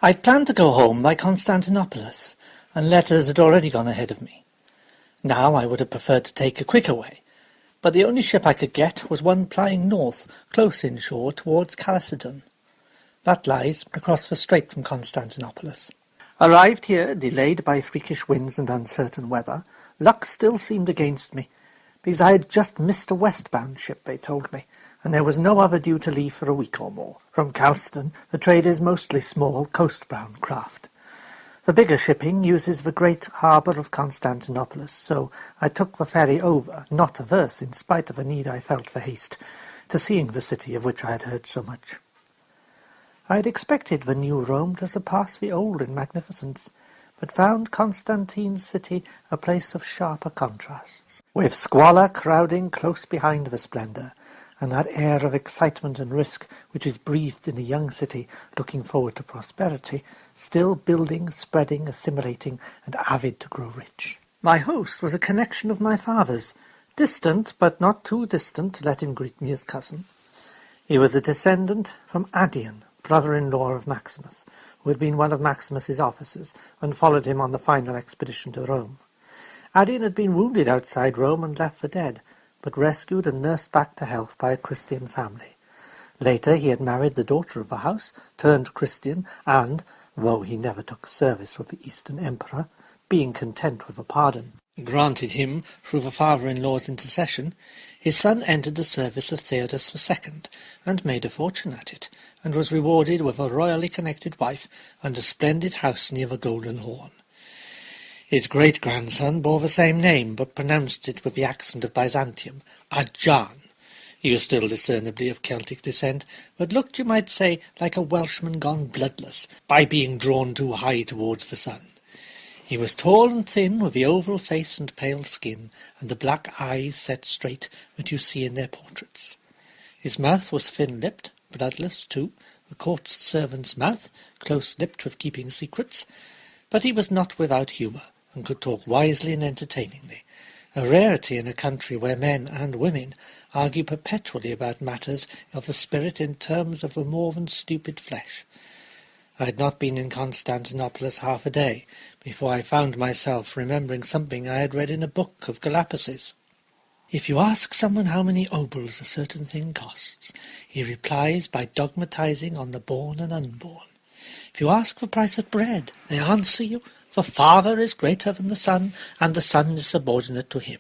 I'd planned to go home by Constantinopolis, and letters had already gone ahead of me. Now I would have preferred to take a quicker way, but the only ship I could get was one plying north, close inshore towards Chalcedon. That lies across the strait from Constantinopolis. Arrived here, delayed by freakish winds and uncertain weather, luck still seemed against me, because I had just missed a westbound ship, they told me, and there was no other due to leave for a week or more. From Chalcedon, the trade is mostly small, coast-bound craft. The bigger shipping uses the great harbour of Constantinopolis, so I took the ferry over, not averse, in spite of the need I felt for haste, to seeing the city of which I had heard so much. I had expected the new Rome to surpass the old in magnificence, but found Constantine's city a place of sharper contrasts, with squalor crowding close behind the splendour, and that air of excitement and risk which is breathed in a young city looking forward to prosperity, still building, spreading, assimilating, and avid to grow rich. My host was a connection of my father's, distant but not too distant to let him greet me as cousin. He was a descendant from Addion, brother-in-law of Maximus, who had been one of Maximus's officers and followed him on the final expedition to Rome. Addion had been wounded outside Rome and left for dead, but rescued and nursed back to health by a Christian family. Later he had married the daughter of the house, turned Christian, and, though he never took service with the Eastern Emperor, being content with a pardon granted him through the father-in-law's intercession, his son entered the service of Theodos II, and made a fortune at it, and was rewarded with a royally connected wife and a splendid house near the Golden Horn. His great-grandson bore the same name, but pronounced it with the accent of Byzantium, Adjan. He was still discernibly of Celtic descent, but looked, you might say, like a Welshman gone bloodless, by being drawn too high towards the sun. He was tall and thin, with the oval face and pale skin, and the black eyes set straight that you see in their portraits. His mouth was thin-lipped, bloodless too, the court's servant's mouth, close-lipped with keeping secrets, but he was not without humour, and could talk wisely and entertainingly, a rarity in a country where men and women argue perpetually about matters of the spirit in terms of the more than stupid flesh. I had not been in Constantinopolis half a day before I found myself remembering something I had read in a book of Galapagos. If you ask someone how many obols a certain thing costs, he replies by dogmatizing on the born and unborn. If you ask the price of bread, they answer you, the Father is greater than the Son, and the Son is subordinate to him.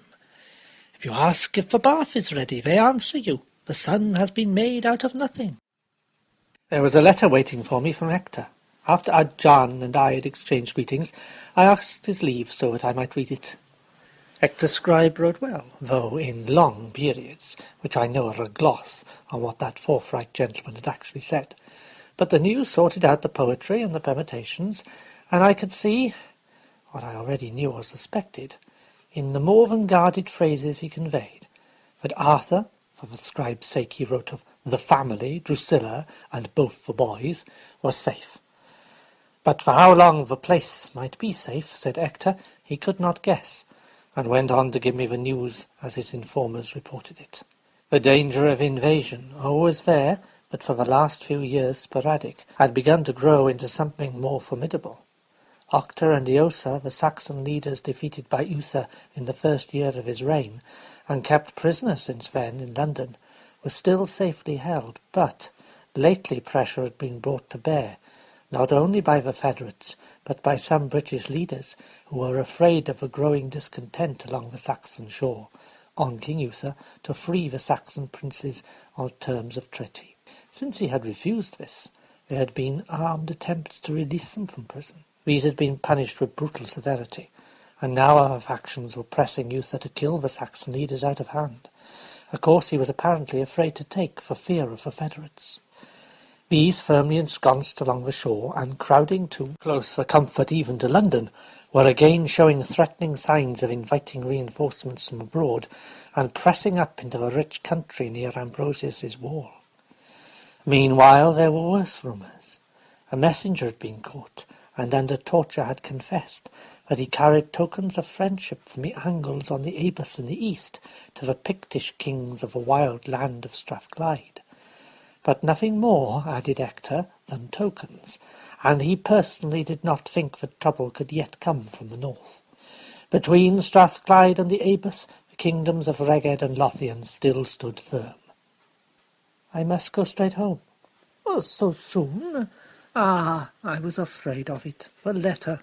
If you ask if the bath is ready, they answer you, the Son has been made out of nothing. There was a letter waiting for me from Hector. After Adjan and I had exchanged greetings, I asked his leave so that I might read it. Hector's scribe wrote well, though in long periods, which I know are a gloss on what that forthright gentleman had actually said. But the news sorted out the poetry and the permutations, and I could see, what I already knew or suspected, in the more than guarded phrases he conveyed, that Arthur, for the scribe's sake he wrote of the family, Drusilla, and both the boys, was safe. But for how long the place might be safe, said Hector, he could not guess, and went on to give me the news as his informers reported it. The danger of invasion, always there, but for the last few years sporadic, had begun to grow into something more formidable. Octa and Eosa, the Saxon leaders defeated by Uther in the first year of his reign, and kept prisoner since then in London, were still safely held, but lately pressure had been brought to bear, not only by the federates, but by some British leaders who were afraid of a growing discontent along the Saxon shore, on King Uther to free the Saxon princes on terms of treaty. Since he had refused this, there had been armed attempts to release them from prison. These had been punished with brutal severity, and now other factions were pressing Uther to kill the Saxon leaders out of hand, a course he was apparently afraid to take for fear of the federates. These, firmly ensconced along the shore, and crowding too close for comfort even to London, were again showing threatening signs of inviting reinforcements from abroad, and pressing up into the rich country near Ambrosius's wall. Meanwhile there were worse rumours. A messenger had been caught, and under torture had confessed that he carried tokens of friendship from the Angles on the Abus in the east to the Pictish kings of the wild land of Strathclyde. But nothing more, added Hector, than tokens, and he personally did not think that trouble could yet come from the north. Between Strathclyde and the Abus, the kingdoms of Reged and Lothian still stood firm. I must go straight home. Oh, so soon? Ah, I was afraid of it. The letter.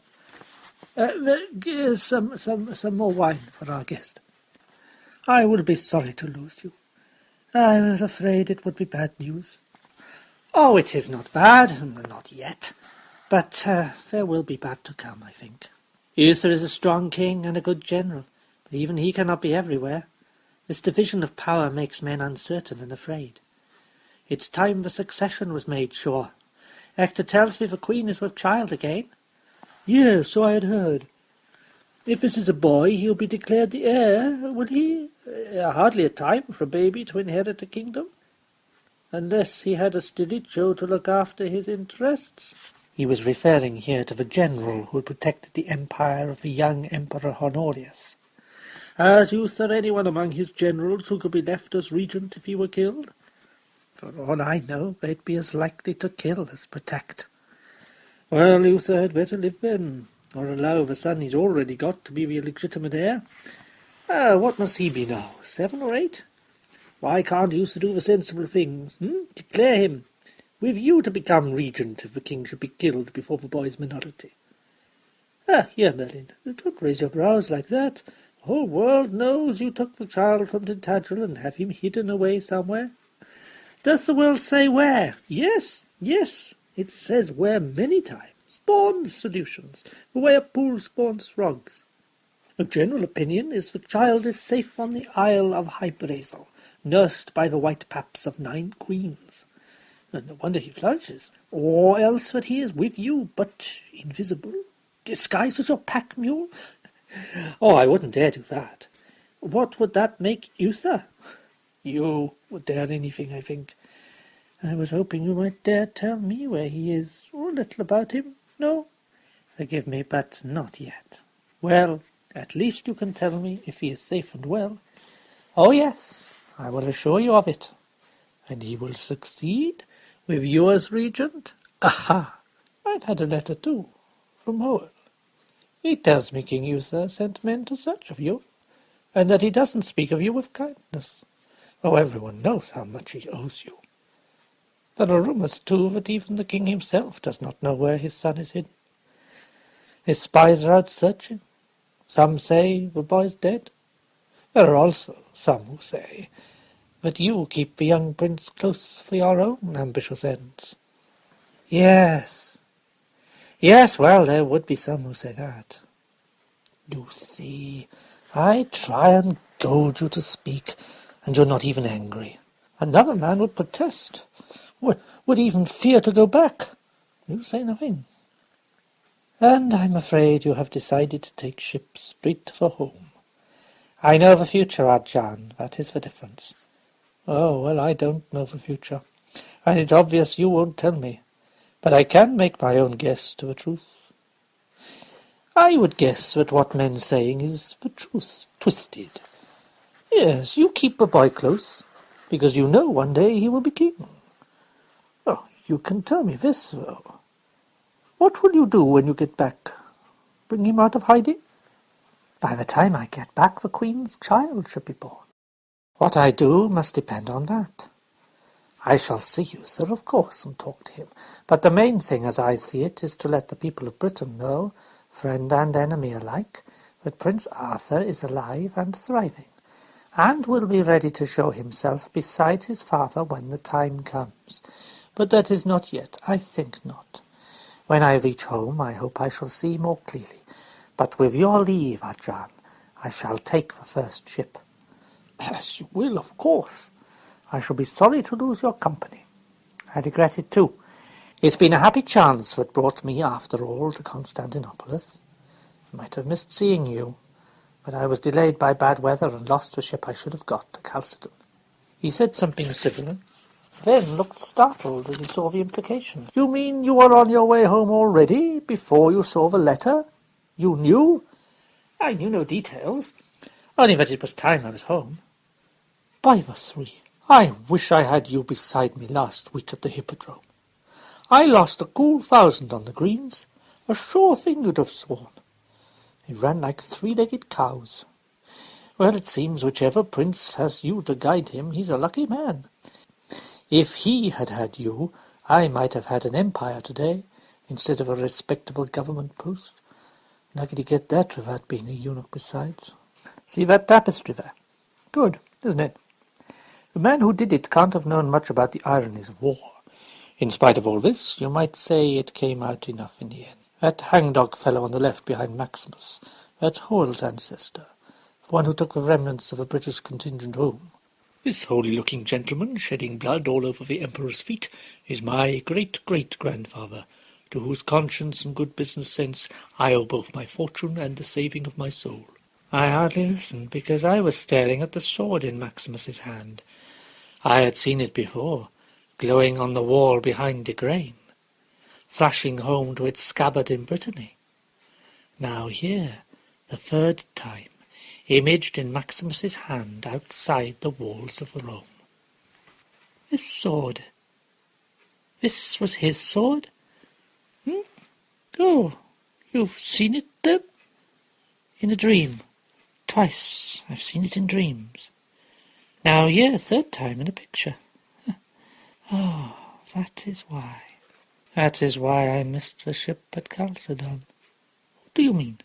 Some more wine for our guest. I will be sorry to lose you. I was afraid it would be bad news. Oh, it is not bad, not yet. But there will be bad to come, I think. Uther is a strong king and a good general, but even he cannot be everywhere. This division of power makes men uncertain and afraid. It's time the succession was made sure. Hector tells me the queen is with child again. Yes, so I had heard. If this is a boy, he'll be declared the heir, will he? Hardly a time for a baby to inherit a kingdom. Unless he had a Stilicho to look after his interests. He was referring here to the general who had protected the empire of the young Emperor Honorius. Has Uther anyone among his generals who could be left as regent if he were killed? For all I know, they'd be as likely to kill as protect. Well, Uther had better live then, or allow the son he's already got to be the illegitimate heir. What must he be now, 7 or 8? Why can't Uther do the sensible thing? Declare him, with you to become regent if the king should be killed before the boy's minority. Here, Merlin, don't raise your brows like that. The whole world knows you took the child from Tintagel and have him hidden away somewhere. Does the world say where? Yes, it says where many times. Spawns solutions, the way a pool spawns frogs. The general opinion is the child is safe on the Isle of Hybrazel, nursed by the white paps of 9 queens. And no wonder he flourishes. Or else that he is with you, but invisible, disguised as your pack mule. Oh, I wouldn't dare do that. What would that make Uther? You would dare anything, I think. I was hoping you might dare tell me where he is, or a little about him. No? Forgive me, but not yet. Well, at least you can tell me if he is safe and well. Oh, yes, I will assure you of it. And he will succeed, with you as regent? Aha! I've had a letter, too, from Howell. He tells me King Uther sent men to search of you, and that he doesn't speak of you with kindness. Oh, everyone knows how much he owes you. There are rumours, too, that even the king himself does not know where his son is hidden. His spies are out searching. Some say the boy's dead. There are also some who say that you keep the young prince close for your own ambitious ends. Yes, well, there would be some who say that. You see, I try and goad you to speak, and you're not even angry. Another man would protest, would even fear to go back. You say nothing. And I'm afraid you have decided to take ship straight for home. I know the future, Arjan, that is the difference. Oh, well, I don't know the future, and it's obvious you won't tell me, but I can make my own guess to the truth. I would guess that what men's saying is the truth twisted. Yes, you keep the boy close, because you know one day he will be king. Oh, you can tell me this, though. What will you do when you get back? Bring him out of hiding? By the time I get back, the Queen's child should be born. What I do must depend on that. I shall see Uther, of course, and talk to him, but the main thing, as I see it, is to let the people of Britain know, friend and enemy alike, that Prince Arthur is alive and thriving, and will be ready to show himself beside his father when the time comes. But that is not yet, I think not. When I reach home, I hope I shall see more clearly, but with your leave, Arjan, I shall take the first ship. As you will, of course. I shall be sorry to lose your company. I regret it too. It's been a happy chance that brought me, after all, to Constantinopolis. I might have missed seeing you, but I was delayed by bad weather and lost the ship I should have got to Chalcedon. He said something civil, then looked startled as he saw the implication. You mean you were on your way home already, before you saw the letter? You knew? I knew no details, only that it was time I was home. By the 3, I wish I had you beside me last week at the Hippodrome. I lost a cool 1,000 on the greens. A sure thing you'd have sworn. They ran like three-legged cows. Well, it seems whichever prince has you to guide him, he's a lucky man. If he had had you, I might have had an empire today, instead of a respectable government post. And how could he get that without being a eunuch besides? See that tapestry there? Good, isn't it? The man who did it can't have known much about the ironies of war. In spite of all this, you might say it came out enough in the end. That hangdog fellow on the left behind Maximus, that's Hoel's ancestor, the one who took the remnants of a British contingent home. This holy-looking gentleman, shedding blood all over the Emperor's feet, is my great-great-grandfather, to whose conscience and good business sense I owe both my fortune and the saving of my soul. I hardly listened, because I was staring at the sword in Maximus's hand. I had seen it before, glowing on the wall behind Igraine, flashing home to its scabbard in Brittany. Now here, the third time, imaged in Maximus's hand outside the walls of Rome. This sword. This was his sword? Oh, you've seen it then? In a dream. Twice I've seen it in dreams. Now here, third time in a picture. Oh, that is why. That is why I missed the ship at Chalcedon. What do you mean?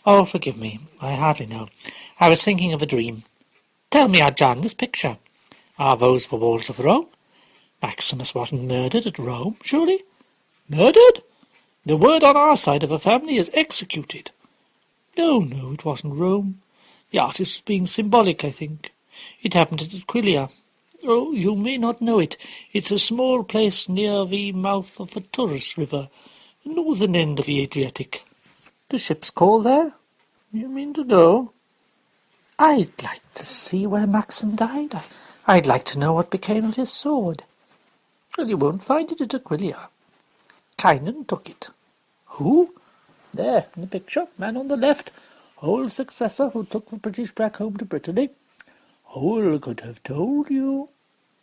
Oh, forgive me, I hardly know. I was thinking of a dream. Tell me, John, this picture. Are those the walls of Rome? Maximus wasn't murdered at Rome, surely? Murdered? The word on our side of the family is executed. No, it wasn't Rome. The artist was being symbolic, I think. It happened at Aquileia. Oh, you may not know it. It's a small place near the mouth of the Taurus River, the northern end of the Adriatic. Do ships call there? You mean to go? I'd like to see where Maxim died. I'd like to know what became of his sword. Well, you won't find it at Aquileia. Kynon took it. Who? There, in the picture, man on the left. Hoel's successor who took the British back home to Brittany. Hoel could have told you.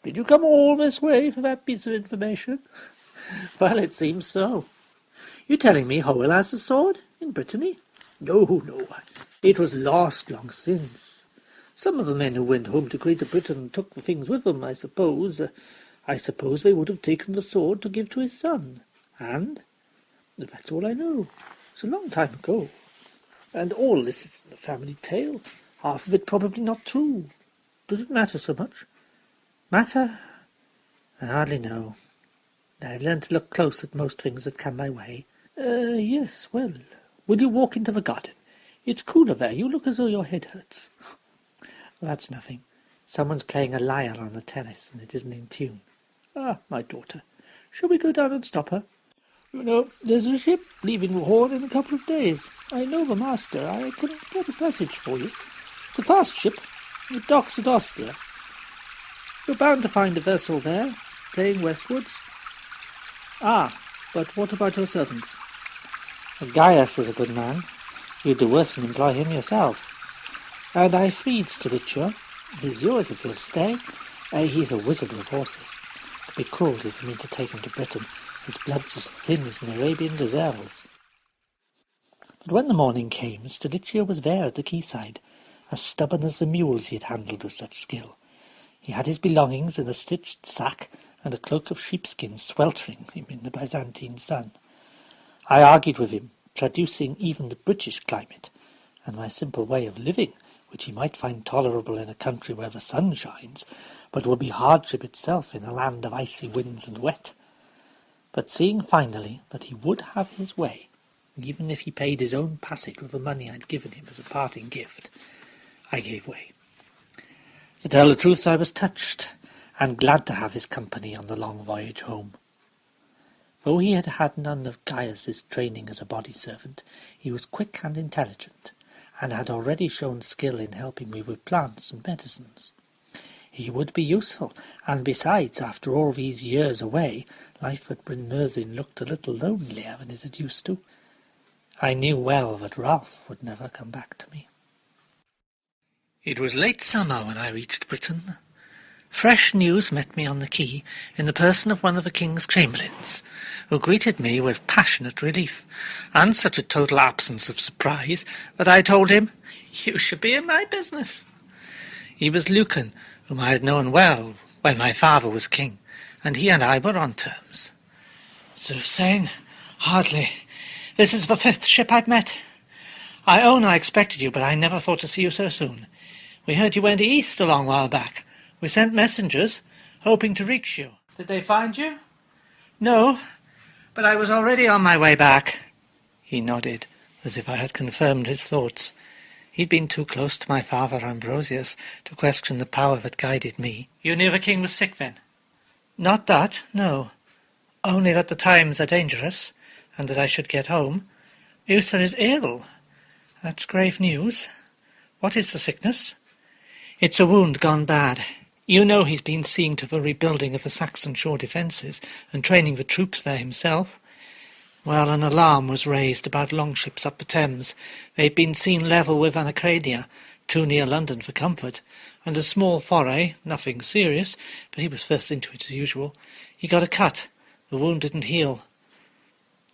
Did you come all this way for that piece of information? Well, it seems so. You telling me Hoel has a sword in Brittany? No. It was lost long since. Some of the men who went home to Greater Britain took the things with them, I suppose. I suppose they would have taken the sword to give to his son. And that's all I know. It's a long time ago. And all this is the family tale. Half of it probably not true. Does it matter so much? Matter? I hardly know. I learned to look close at most things that come my way. Yes, well, will you walk into the garden? It's cooler there. You look as though your head hurts. That's nothing. Someone's playing a lyre on the terrace, and it isn't in tune. Ah, my daughter. Shall we go down and stop her? You know, there's a ship leaving the Horn in a couple of days. I know the master. I can get a passage for you. It's a fast ship. It docks at Ostia. You're bound to find a vessel there, playing westwards. Ah, but what about your servants? Gaius is a good man. You'd do worse than employ him yourself. And I freed Stilicho. He's yours if he'll stay. He's a wizard with horses. It'd be cruelty for me to take him to Britain. His blood's as thin as an Arabian gazelle's. But when the morning came, Stilicho was there at the quayside, as stubborn as the mules he had handled with such skill. He had his belongings in a stitched sack, and a cloak of sheepskin sweltering him in the Byzantine sun. I argued with him, traducing even the British climate, and my simple way of living, which he might find tolerable in a country where the sun shines, but would be hardship itself in a land of icy winds and wet. But seeing finally that he would have his way, even if he paid his own passage with the money I'd given him as a parting gift, I gave way. To tell the truth, I was touched, and glad to have his company on the long voyage home. Though he had had none of Gaius's training as a body servant, he was quick and intelligent, and had already shown skill in helping me with plants and medicines. He would be useful, and besides, after all these years away, life at Bryn Myrddin looked a little lonelier than it had used to. I knew well that Ralph would never come back to me. It was late summer when I reached Britain. Fresh news met me on the quay in the person of one of the king's chamberlains, who greeted me with passionate relief, and such a total absence of surprise that I told him, "You should be in my business." He was Lucan, whom I had known well when my father was king, and he and I were on terms. "Soothsaying, hardly. This is the 5th ship I've met. I own I expected you, but I never thought to see you so soon. We heard you went east a long while back. We sent messengers, hoping to reach you. Did they find you?" "No, but I was already on my way back." He nodded, as if I had confirmed his thoughts. He'd been too close to my father Ambrosius to question the power that guided me. "You knew the king was sick, then?" "Not that, no. Only that the times are dangerous, and that I should get home. Uther is ill. That's grave news. What is the sickness?" "It's a wound gone bad. You know he's been seeing to the rebuilding of the Saxon shore defences and training the troops there himself. Well, an alarm was raised about longships up the Thames. They'd been seen level with Anacredia, too near London for comfort, and a small foray, nothing serious, but he was first into it as usual. He got a cut. The wound didn't heal.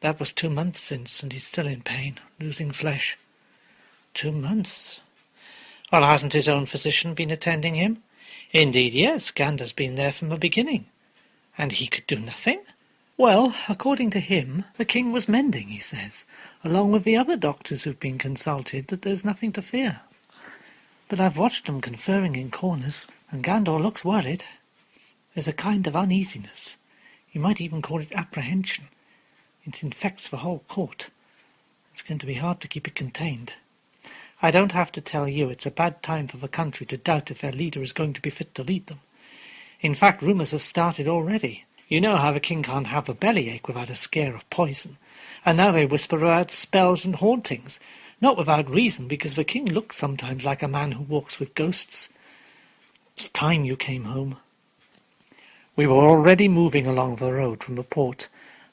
That was 2 months since, and he's still in pain, losing flesh." 2 months? Well, hasn't his own physician been attending him? "Indeed, yes. Gander's been there from the beginning." "And he could do nothing?" "Well, according to him, the king was mending, he says, along with the other doctors who've been consulted, that there's nothing to fear. But I've watched them conferring in corners, and Gandor looks worried. There's a kind of uneasiness. You might even call it apprehension. It infects the whole court. It's going to be hard to keep it contained. I don't have to tell you it's a bad time for the country to doubt if their leader is going to be fit to lead them. In fact, rumours have started already. You know how the king can't have a bellyache without a scare of poison, and now they whisper about spells and hauntings, not without reason, because the king looks sometimes like a man who walks with ghosts. It's time you came home." We were already moving along the road from the port.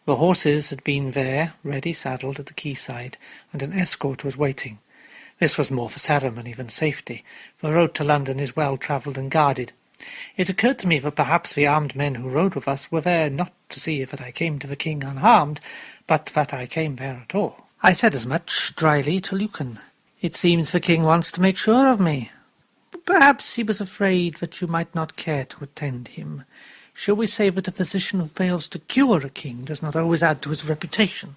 The horses had been there, ready saddled at the quayside, and an escort was waiting. This was more for ceremony than safety. The road to London is well travelled and guarded. It occurred to me that perhaps the armed men who rode with us were there not to see that I came to the king unharmed, but that I came there at all. I said as much dryly to Lucan. "It seems the king wants to make sure of me. Perhaps he was afraid that you might not care to attend him. Shall we say that a physician who fails to cure a king does not always add to his reputation?"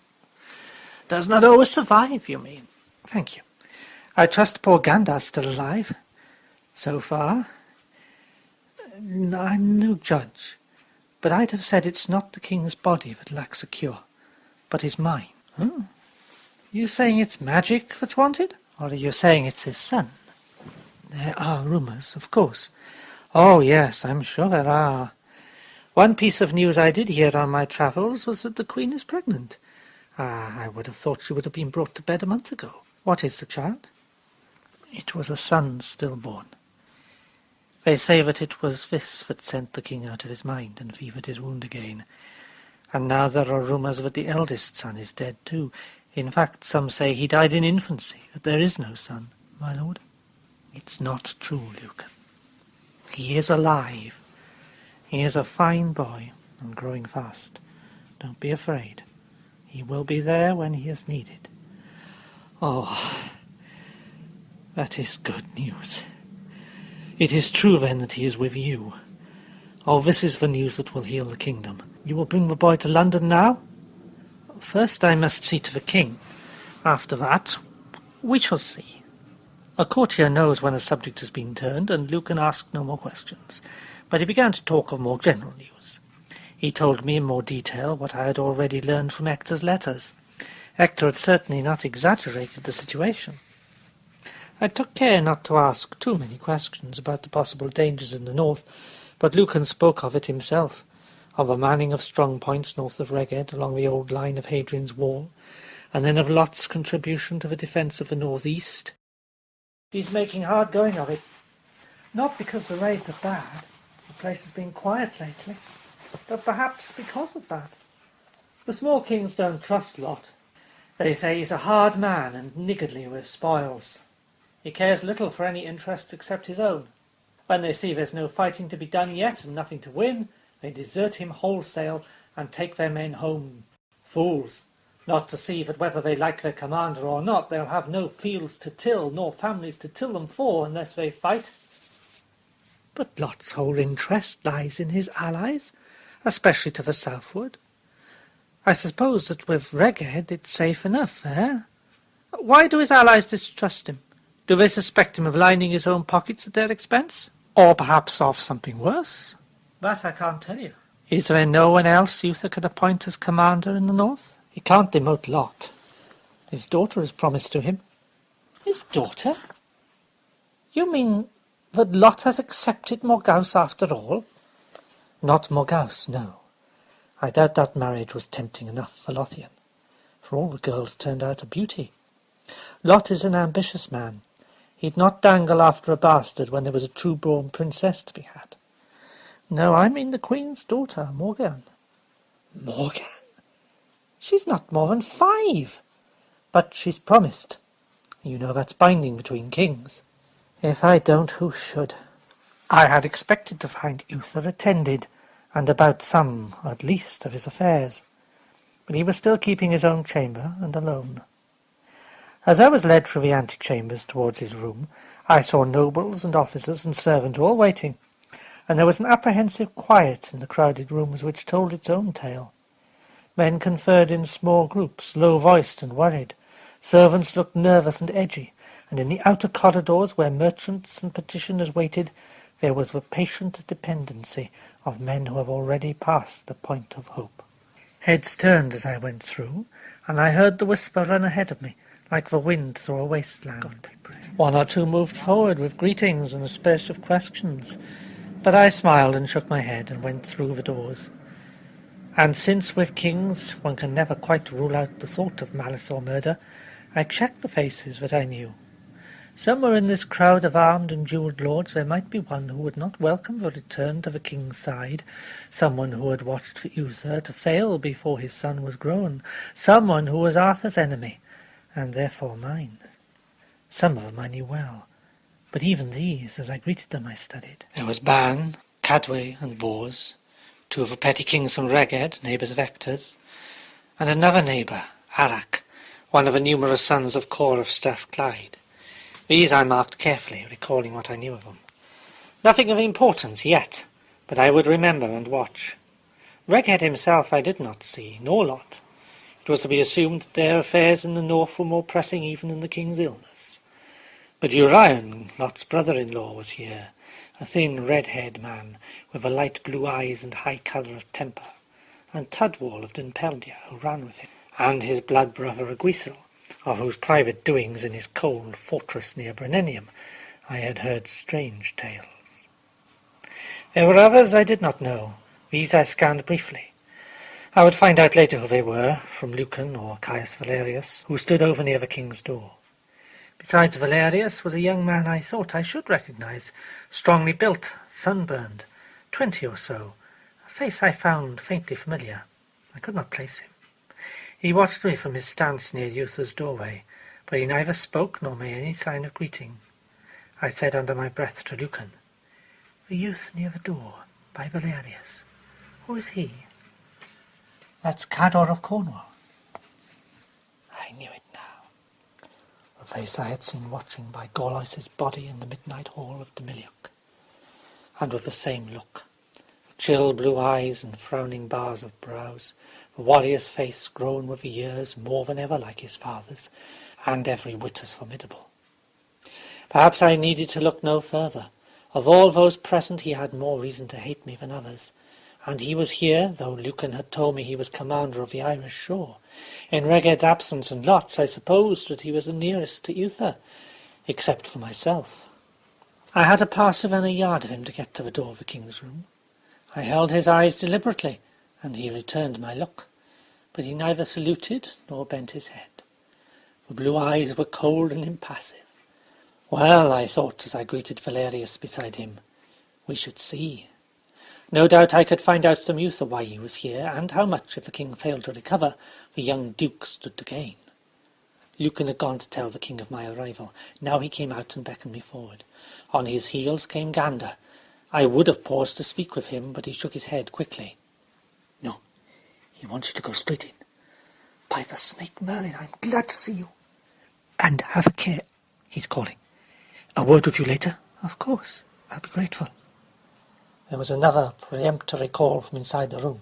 "Does not always survive, you mean?" "Thank you. I trust poor Gandar's still alive. So far. I'm no judge, but I'd have said it's not the king's body that lacks a cure, but his mind." "You saying it's magic that's wanted, or are you saying it's his son?" "There are rumours, of course." "Oh, yes, I'm sure there are. One piece of news I did hear on my travels was that the Queen is pregnant. I would have thought she would have been brought to bed a month ago. What is the child?" "It was a son stillborn. They say that it was this that sent the king out of his mind and fevered his wound again. And now there are rumours that the eldest son is dead too. In fact, some say he died in infancy, that there is no son, my lord." "It's not true, Lucan. He is alive. He is a fine boy, and growing fast. Don't be afraid. He will be there when he is needed." "Oh, that is good news. It is true, then, that he is with you. Oh, this is the news that will heal the kingdom. You will bring the boy to London now?" "First I must see to the king. After that, we shall see." A courtier knows when a subject has been turned, and Lucan asked no more questions, but he began to talk of more general news. He told me in more detail what I had already learned from Hector's letters. Hector had certainly not exaggerated the situation. I took care not to ask too many questions about the possible dangers in the north, but Lucan spoke of it himself, of a manning of strong points north of Reged along the old line of Hadrian's Wall, and then of Lot's contribution to the defence of the northeast. He's making hard going of it, not because the raids are bad, the place has been quiet lately, but perhaps because of that. The small kings don't trust Lot. They say he's a hard man and niggardly with spoils. He cares little for any interests except his own. When they see there's no fighting to be done yet and nothing to win, they desert him wholesale and take their men home. Fools! Not to see that whether they like their commander or not, they'll have no fields to till, nor families to till them for, unless they fight. But Lot's whole interest lies in his allies, especially to the southward. I suppose that with Reged it's safe enough, eh? Why do his allies distrust him? Do they suspect him of lining his own pockets at their expense? Or perhaps of something worse? That I can't tell you. Is there no one else Uther can appoint as commander in the north? He can't demote Lot. His daughter is promised to him. His daughter? You mean that Lot has accepted Morgause after all? Not Morgause, no. I doubt that marriage was tempting enough for Lothian, for all the girls turned out a beauty. Lot is an ambitious man. He'd not dangle after a bastard when there was a true-born princess to be had. No, I mean the Queen's daughter, Morgan. Morgan? She's not more than 5. But she's promised. You know that's binding between kings. If I don't, who should? I had expected to find Uther attended, and about some, at least, of his affairs. But he was still keeping his own chamber, and alone. As I was led through the antechambers towards his room, I saw nobles and officers and servants all waiting, and there was an apprehensive quiet in the crowded rooms which told its own tale. Men conferred in small groups, low-voiced and worried. Servants looked nervous and edgy, and in the outer corridors where merchants and petitioners waited, there was the patient dependency of men who have already passed the point of hope. Heads turned as I went through, and I heard the whisper run ahead of me, like the wind through a wasteland. One or two moved forward with greetings and aspersive questions, but I smiled and shook my head and went through the doors. And since with kings one can never quite rule out the thought of malice or murder, I checked the faces that I knew. Somewhere in this crowd of armed and jewelled lords there might be one who would not welcome the return to the king's side, someone who had watched for Uther to fail before his son was grown, someone who was Arthur's enemy, and therefore mine. Some of them I knew well, but even these, as I greeted them, I studied. There was Ban, Cadway, and Bors, 2 of the petty kings from Reged, neighbours of Ector's, and another neighbour, Arac, one of the numerous sons of Cor of Strathclyde. These I marked carefully, recalling what I knew of them. Nothing of importance yet, but I would remember and watch. Reged himself I did not see, nor Lot. It was to be assumed that their affairs in the north were more pressing even than the king's illness. But Urion, Lot's brother-in-law, was here, a thin red-haired man with the light blue eyes and high colour of temper, and Tudwal of Dunpeldia, who ran with him, and his blood brother Egwysel, of whose private doings in his cold fortress near Brenenium I had heard strange tales. There were others I did not know. These I scanned briefly. I would find out later who they were, from Lucan or Caius Valerius, who stood over near the king's door. Besides Valerius was a young man I thought I should recognize, strongly built, sunburned, 20 or so, a face I found faintly familiar. I could not place him. He watched me from his stance near Uther's doorway, but he neither spoke nor made any sign of greeting. I said under my breath to Lucan, "The youth near the door, by Valerius. Who is he?" "That's Cador of Cornwall." I knew it now. The face I had seen watching by Gorlois's body in the midnight hall of Demiliuc, and with the same look, chill blue eyes and frowning bars of brows, the warrior's face grown with the years more than ever like his father's, and every whit as formidable. Perhaps I needed to look no further. Of all those present he had more reason to hate me than others, and he was here, though Lucan had told me he was commander of the Irish shore. In Reged's absence and Lot's I supposed that he was the nearest to Uther, except for myself. I had to pass within a yard of him to get to the door of the king's room. I held his eyes deliberately, and he returned my look, but he neither saluted nor bent his head. The blue eyes were cold and impassive. Well, I thought as I greeted Valerius beside him, we should see. No doubt I could find out from Uther why he was here, and how much, if the king failed to recover, the young duke stood to gain. Lucan had gone to tell the king of my arrival. Now he came out and beckoned me forward. On his heels came Gander. I would have paused to speak with him, but he shook his head quickly. "No, he wants you to go straight in. By the snake, Merlin, I'm glad to see you. And have a care, he's calling. A word with you later? Of course, I'll be grateful." There was another peremptory call from inside the room.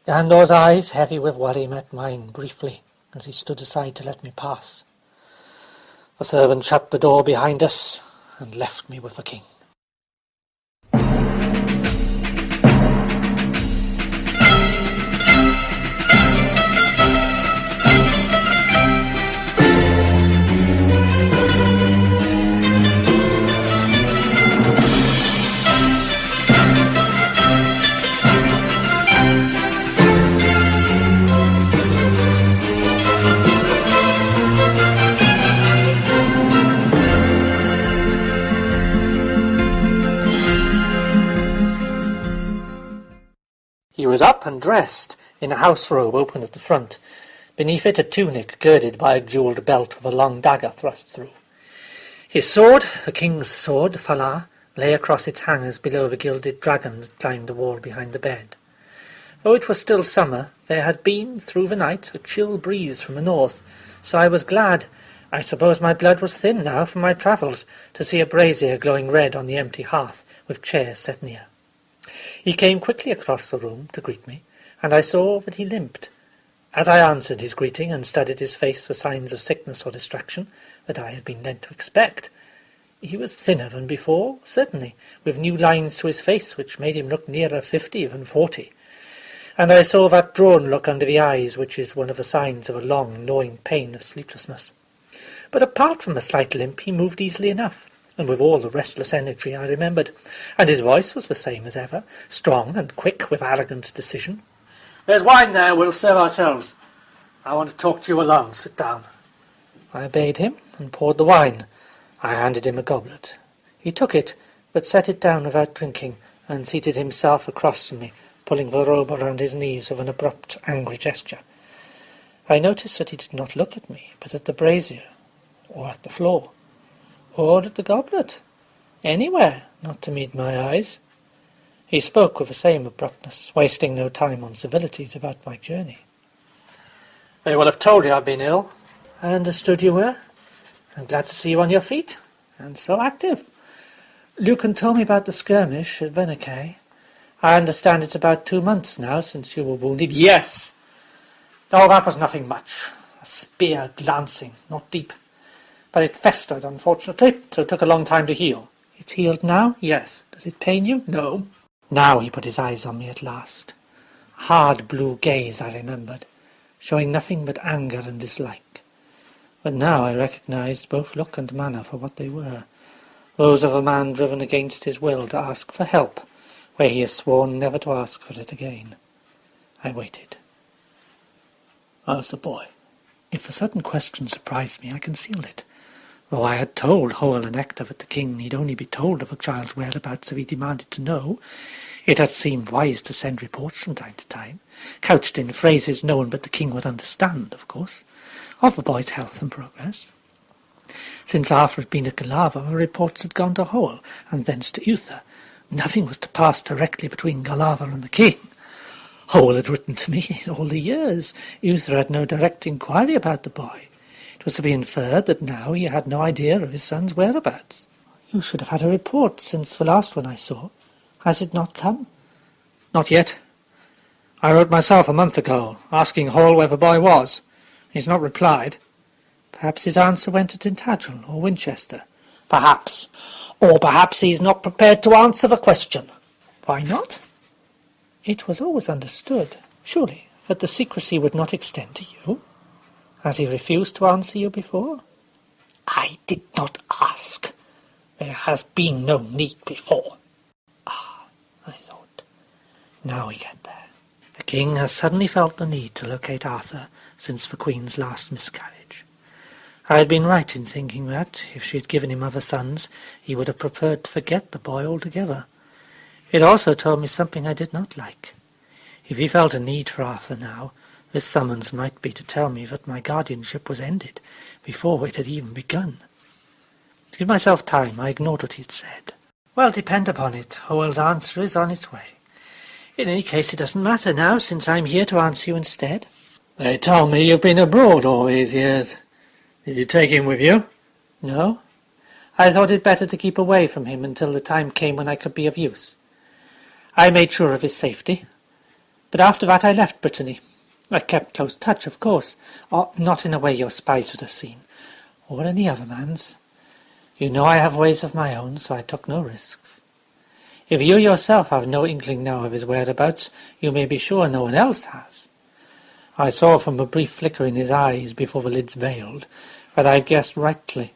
Gandor's eyes, heavy with worry, met mine briefly as he stood aside to let me pass. The servant shut the door behind us and left me with the king. He was up and dressed, in a house robe open at the front. Beneath it a tunic girded by a jewelled belt with a long dagger thrust through. His sword, the king's sword, Falah, lay across its hangers below the gilded dragon that climbed the wall behind the bed. Though it was still summer, there had been, through the night, a chill breeze from the north, so I was glad, I suppose my blood was thin now from my travels, to see a brazier glowing red on the empty hearth, with chairs set near. He came quickly across the room to greet me, and I saw that he limped. As I answered his greeting and studied his face for signs of sickness or distraction that I had been led to expect, he was thinner than before, certainly, with new lines to his face which made him look nearer 50 than 40. And I saw that drawn look under the eyes which is one of the signs of a long, gnawing pain of sleeplessness. But apart from the slight limp, he moved easily enough, and with all the restless energy I remembered, and his voice was the same as ever, strong and quick with arrogant decision. "There's wine there, we'll serve ourselves. I want to talk to you alone, sit down." I obeyed him and poured the wine. I handed him a goblet. He took it, but set it down without drinking, and seated himself across from me, pulling the robe around his knees with an abrupt, angry gesture. I noticed that he did not look at me, but at the brazier, or at the floor, or at the goblet, anywhere, not to meet my eyes. He spoke with the same abruptness, wasting no time on civilities about my journey. "They will have told you I've been ill. I understood you were. I'm glad to see you on your feet, and so active. Lucan told me about the skirmish at Venacay. I understand it's about 2 months now since you were wounded." "Yes! Oh, that was nothing much. A spear glancing, not deep. But it festered, unfortunately, so it took a long time to heal." "It's healed now?" "Yes. Does it pain you?" "No." Now he put his eyes on me at last. A hard blue gaze, I remembered, showing nothing but anger and dislike. But now I recognized both look and manner for what they were, those of a man driven against his will to ask for help, where he has sworn never to ask for it again. I waited. I was a boy. If a sudden question surprised me, I concealed it. Though I had told Howell and Ector that the king need only be told of a child's whereabouts if he demanded to know, it had seemed wise to send reports from time to time, couched in phrases known but the king would understand, of course, of the boy's health and progress. Since Arthur had been at Galava, the reports had gone to Howell, and thence to Uther. Nothing was to pass directly between Galava and the king. Howell had written to me in all the years. Uther had no direct inquiry about the boy. It was to be inferred that now he had no idea of his son's whereabouts. "You should have had a report since the last one I saw. Has it not come?" "Not yet. I wrote myself a month ago, asking Hall where the boy was. He's not replied." "Perhaps his answer went to Tintagel or Winchester." "Perhaps. Or perhaps he's not prepared to answer the question." "Why not?" "It was always understood, surely, that the secrecy would not extend to you. Has he refused to answer you before?" "I did not ask. There has been no need before." "Ah," I thought. Now we get there. The king has suddenly felt the need to locate Arthur since the queen's last miscarriage. I had been right in thinking that, if she had given him other sons, he would have preferred to forget the boy altogether. It also told me something I did not like. If he felt a need for Arthur now, This summons might be to tell me that my guardianship was ended before it had even begun. To give myself time, I ignored what he had said. Well, depend upon it, Howell's answer is on its way. In any case, it doesn't matter now, since I'm here to answer you instead. They tell me you've been abroad all these years. Did you take him with you? No. I thought it better to keep away from him until the time came when I could be of use. I made sure of his safety. But after that I left Brittany. I kept close touch, of course, not in a way your spies would have seen, or any other man's. You know I have ways of my own, so I took no risks. If you yourself have no inkling now of his whereabouts, you may be sure no one else has. I saw from a brief flicker in his eyes before the lids veiled that I had guessed rightly.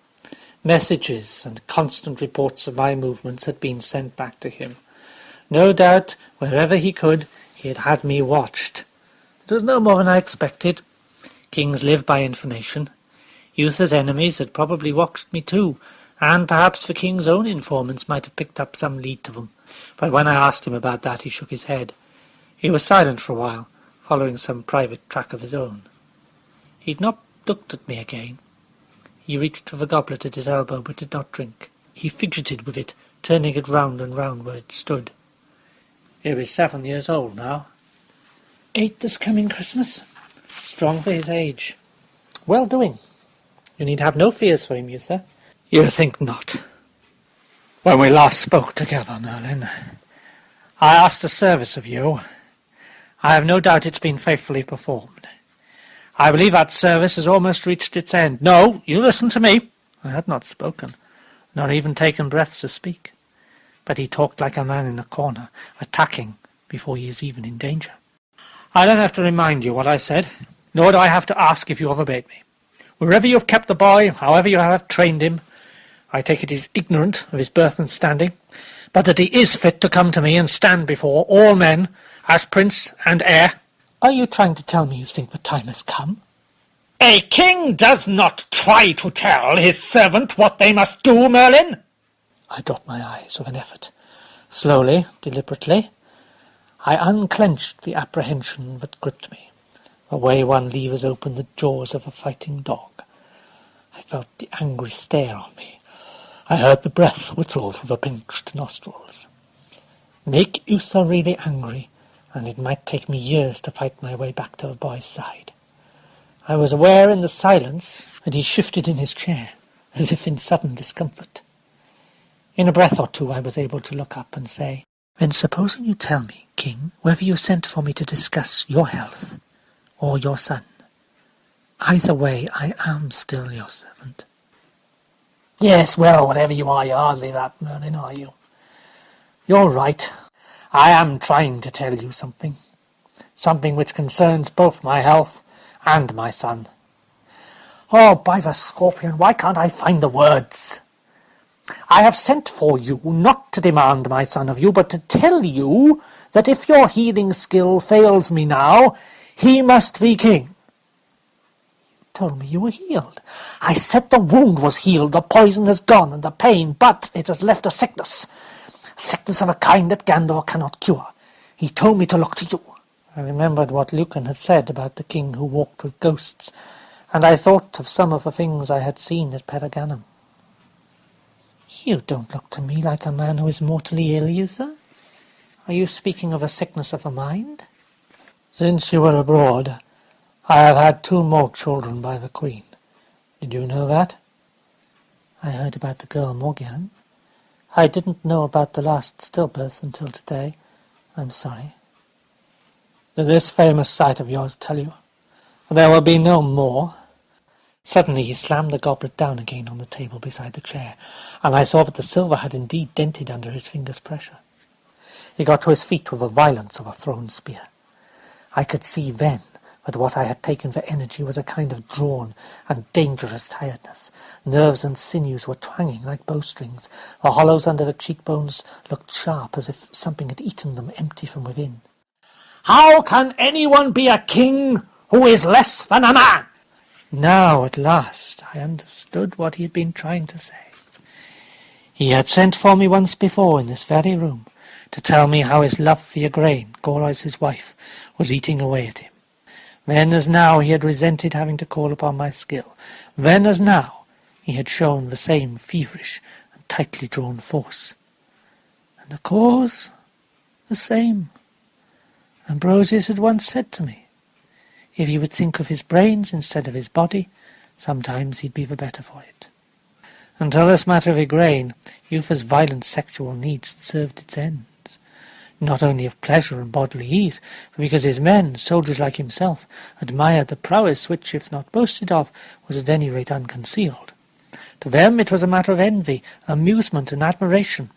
Messages and constant reports of my movements had been sent back to him. No doubt, wherever he could, he had had me watched. It was no more than I expected. Kings live by information. Uther's enemies had probably watched me too, and perhaps the king's own informants might have picked up some lead to them. But when I asked him about that, he shook his head. He was silent for a while, following some private track of his own. He'd not looked at me again. He reached for the goblet at his elbow, but did not drink. He fidgeted with it, turning it round and round where it stood. He was 7 years old now. 8 this coming Christmas. Strong for his age. Well doing. You need have no fears for him, Uther. You think not. When we last spoke together, Merlin, I asked a service of you. I have no doubt it's been faithfully performed. I believe that service has almost reached its end. No, you listen to me. I had not spoken, nor even taken breaths to speak. But he talked like a man in a corner, attacking before he is even in danger. I don't have to remind you what I said, nor do I have to ask if you have obeyed me. Wherever you have kept the boy, however you have trained him, I take it he is ignorant of his birth and standing, but that he is fit to come to me and stand before all men as prince and heir. Are you trying to tell me you think the time has come? A king does not try to tell his servant what they must do, Merlin. I dropped my eyes with an effort. Slowly, deliberately, I unclenched the apprehension that gripped me, the way one leaves open the jaws of a fighting dog. I felt the angry stare on me. I heard the breath whistle through the pinched nostrils. Make Uther really angry, and it might take me years to fight my way back to the boy's side. I was aware in the silence that he shifted in his chair, as if in sudden discomfort. In a breath or two I was able to look up and say, "Then supposing you tell me, King, whether you sent for me to discuss your health or your son. Either way, I am still your servant." "Yes, well, whatever you are, you're hardly that, Merlin, are you? You're right. I am trying to tell you something. Something which concerns both my health and my son. Oh, by the Scorpion, why can't I find the words? I have sent for you not to demand my son of you, but to tell you that if your healing skill fails me now, he must be king. You told me you were healed. I said the wound was healed, the poison has gone, and the pain, but it has left a sickness of a kind that Gandor cannot cure. He told me to look to you. I remembered what Lucan had said about the king who walked with ghosts, and I thought of some of the things I had seen at Pergamum. You don't look to me like a man who is mortally ill, Uther. Are you speaking of a sickness of the mind? Since you were abroad, I have had 2 more children by the Queen. Did you know that? I heard about the girl Morgiane. I didn't know about the last stillbirth until today. I'm sorry. Did this famous sight of yours tell you? There will be no more. Suddenly he slammed the goblet down again on the table beside the chair, and I saw that the silver had indeed dented under his fingers' pressure. He got to his feet with the violence of a thrown spear. I could see then that what I had taken for energy was a kind of drawn and dangerous tiredness. Nerves and sinews were twanging like bowstrings. The hollows under the cheekbones looked sharp, as if something had eaten them empty from within. How can anyone be a king who is less than a man? Now, at last, I understood what he had been trying to say. He had sent for me once before in this very room to tell me how his love for Igraine, Gorlois' wife, was eating away at him. Then as now he had resented having to call upon my skill. Then as now he had shown the same feverish and tightly drawn force. And the cause the same. Ambrosius had once said to me, if he would think of his brains instead of his body, sometimes he'd be the better for it. Until this matter of Igraine, Euther's violent sexual needs had served its ends, not only of pleasure and bodily ease, but because his men, soldiers like himself, admired the prowess which, if not boasted of, was at any rate unconcealed. To them it was a matter of envy, amusement, and admiration.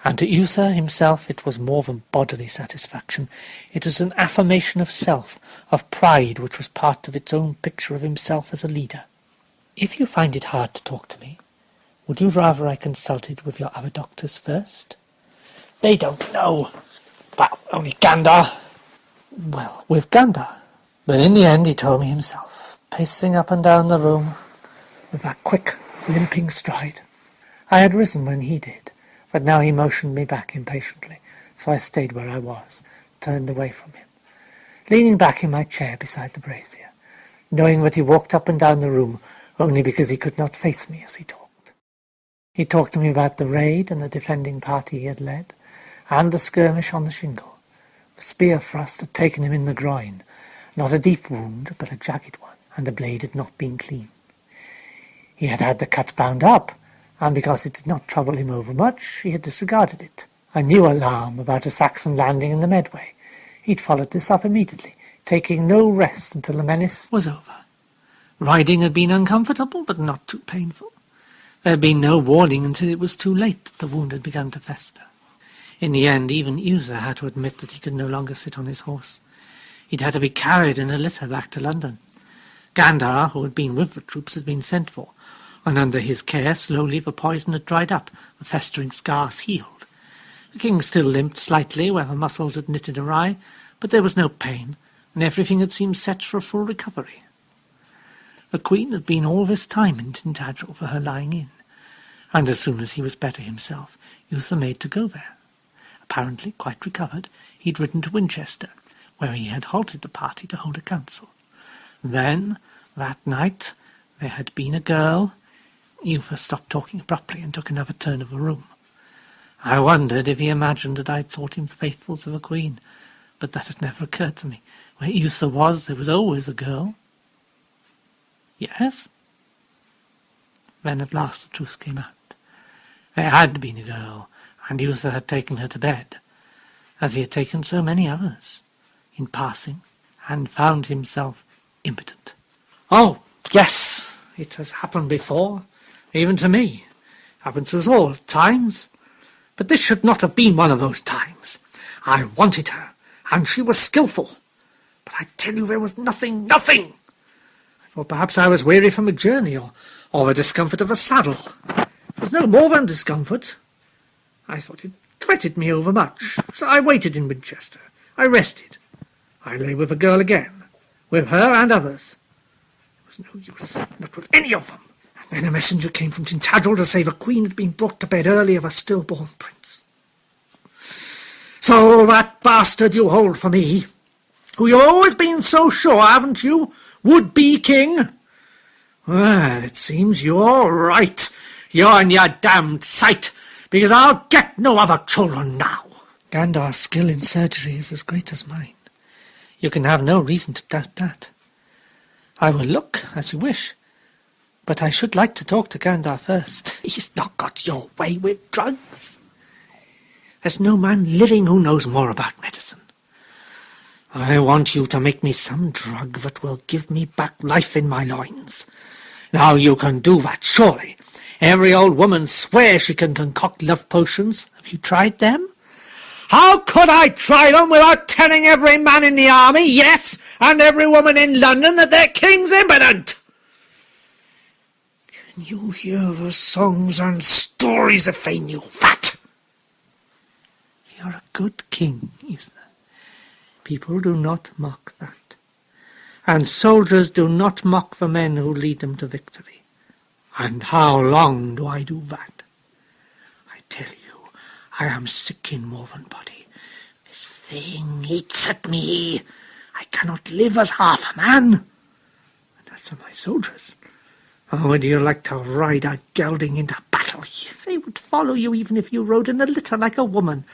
And to Euther himself it was more than bodily satisfaction. It was an affirmation of self, of pride which was part of its own picture of himself as a leader. If you find it hard to talk to me, would you rather I consulted with your other doctors first? They don't know. Well, only Gandar. Well, with Gandar. But in the end he told me himself, pacing up and down the room with that quick, limping stride. I had risen when he did. But now he motioned me back impatiently, so I stayed where I was, turned away from him, leaning back in my chair beside the brazier, knowing that he walked up and down the room only because he could not face me as he talked. He talked to me about the raid and the defending party he had led, and the skirmish on the shingle. The spear thrust had taken him in the groin, not a deep wound, but a jagged one, and the blade had not been clean. He had had the cut bound up, and because it did not trouble him overmuch, he had disregarded it. A new alarm about a Saxon landing in the Medway. He'd followed this up immediately, taking no rest until the menace was over. Riding had been uncomfortable, but not too painful. There had been no warning until it was too late that the wound had begun to fester. In the end, even Euther had to admit that he could no longer sit on his horse. He'd had to be carried in a litter back to London. Gandar, who had been with the troops, had been sent for, and under his care slowly the poison had dried up, the festering scars healed. The king still limped slightly where the muscles had knitted awry, but there was no pain, and everything had seemed set for a full recovery. The queen had been all this time in Tintagel for her lying in, and as soon as he was better himself, Euther made to go there. Apparently quite recovered, he'd ridden to Winchester, where he had halted the party to hold a council. Then, that night, there had been a girl. Euther stopped talking abruptly and took another turn of the room. I wondered if he imagined that I had thought him faithful to the queen, but that had never occurred to me. Where Euther was, there was always a girl. Yes? Then at last the truth came out. There had been a girl, and Euther had taken her to bed, as he had taken so many others, in passing, and found himself impotent. Oh, yes, it has happened before. Even to me. Happens to us all at times. But this should not have been one of those times. I wanted her, and she was skilful. But I tell you there was nothing. I thought perhaps I was weary from a journey, or the discomfort of a saddle. It was no more than discomfort. I thought it fretted me overmuch, so I waited in Winchester. I rested. I lay with the girl again, with her and others. It was no use, not with any of them. Then a messenger came from Tintagel to say the queen had been brought to bed early of a stillborn prince. So that bastard you hold for me, who you've always been so sure, haven't you, would be king? Well, it seems you're right. You're in your damned sight, because I'll get no other children now. Gandar's skill in surgery is as great as mine. You can have no reason to doubt that. I will look as you wish. But I should like to talk to Gandar first. He's not got your way with drugs. There's no man living who knows more about medicine. I want you to make me some drug that will give me back life in my loins. Now you can do that, surely. Every old woman swears she can concoct love potions. Have you tried them? How could I try them without telling every man in the army, yes, and every woman in London that their king's impotent? Can you hear the songs and stories if they knew that? You're a good king, Euther. People do not mock that. And soldiers do not mock the men who lead them to victory. And how long do I do that? I tell you, I am sick in more than body. This thing eats at me. I cannot live as half a man. And as for my soldiers, how would you like to ride a gelding into battle? They would follow you even if you rode in a litter like a woman.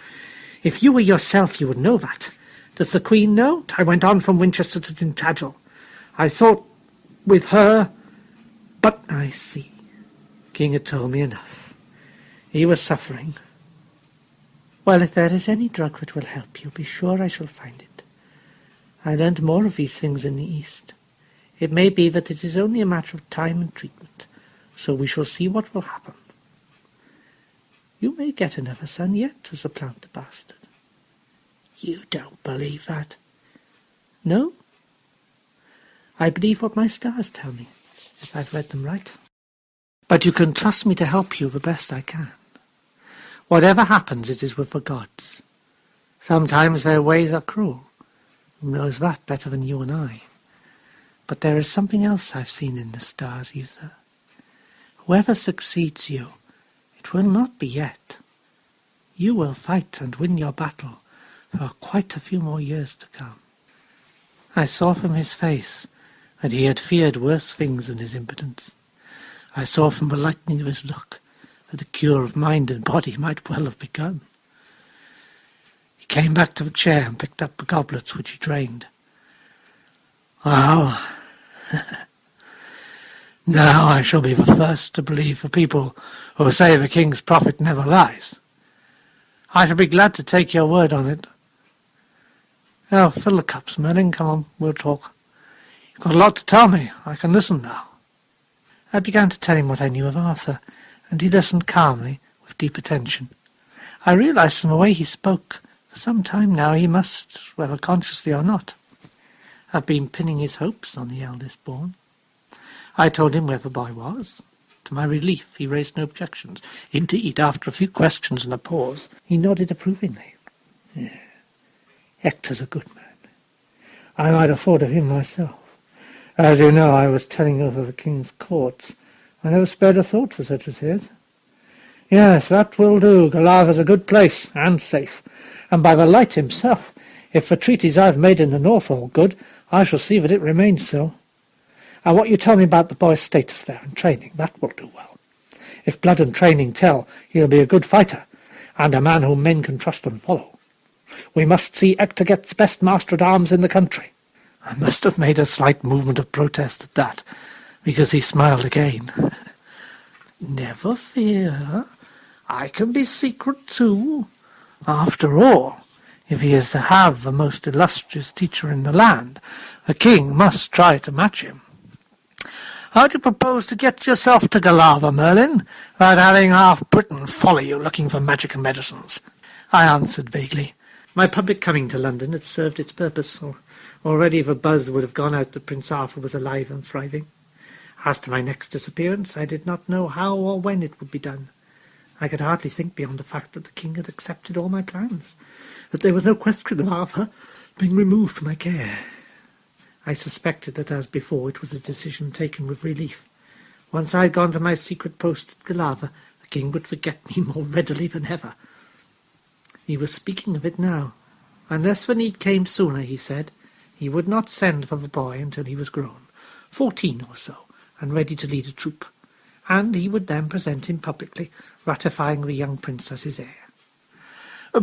If you were yourself, you would know that. Does the Queen know? I went on from Winchester to Tintagel. I thought with her, but I see. King had told me enough. He was suffering. Well, if there is any drug that will help you, be sure I shall find it. I learned more of these things in the East. It may be that it is only a matter of time and treatment, so we shall see what will happen. You may get another son yet to supplant the bastard. You don't believe that? No? I believe what my stars tell me, if I've read them right. But you can trust me to help you the best I can. Whatever happens, it is with the gods. Sometimes their ways are cruel. Who knows that better than you and I? But there is something else I've seen in the stars, Uther. Whoever succeeds you, it will not be yet. You will fight and win your battle for quite a few more years to come. I saw from his face that he had feared worse things than his impotence. I saw from the lightning of his look that the cure of mind and body might well have begun. He came back to the chair and picked up the goblets which he drained. Well, now I shall be the first to believe the people who say the king's prophet never lies. I shall be glad to take your word on it. Now, fill the cups, Merlin. Come on, we'll talk. You've got a lot to tell me. I can listen now. I began to tell him what I knew of Arthur, and he listened calmly, with deep attention. I realized from the way he spoke, for some time now he must, whether consciously or not, have been pinning his hopes on the eldest born. I told him where the boy was. To my relief, he raised no objections. Indeed, after a few questions and a pause, he nodded approvingly. Yeah. Hector's a good man. I might have thought of him myself. As you know, I was telling over the king's courts. I never spared a thought for such as his. Yes, that will do. Galaver's a good place, and safe. And by the light himself, if the treaties I've made in the north are all good, I shall see that it remains so. And what you tell me about the boy's status there and training, that will do well. If blood and training tell, he'll be a good fighter, and a man whom men can trust and follow. We must see Hector get the best master-at-arms in the country. I must have made a slight movement of protest at that, because he smiled again. Never fear. I can be secret too. After all, if he is to have the most illustrious teacher in the land, the king must try to match him. How do you propose to get yourself to Galaver, Merlin, without having half Britain follow you looking for magic and medicines? I answered vaguely. My public coming to London had served its purpose. Already the buzz would have gone out that Prince Arthur was alive and thriving. As to my next disappearance, I did not know how or when it would be done. I could hardly think beyond the fact that the king had accepted all my plans, that there was no question of Arthur being removed from my care. I suspected that, as before, it was a decision taken with relief. Once I had gone to my secret post at Galaver, the king would forget me more readily than ever. He was speaking of it now. Unless the need came sooner, he said, he would not send for the boy until he was grown, 14 or so, and ready to lead a troop, and he would then present him publicly, ratifying the young prince as his heir.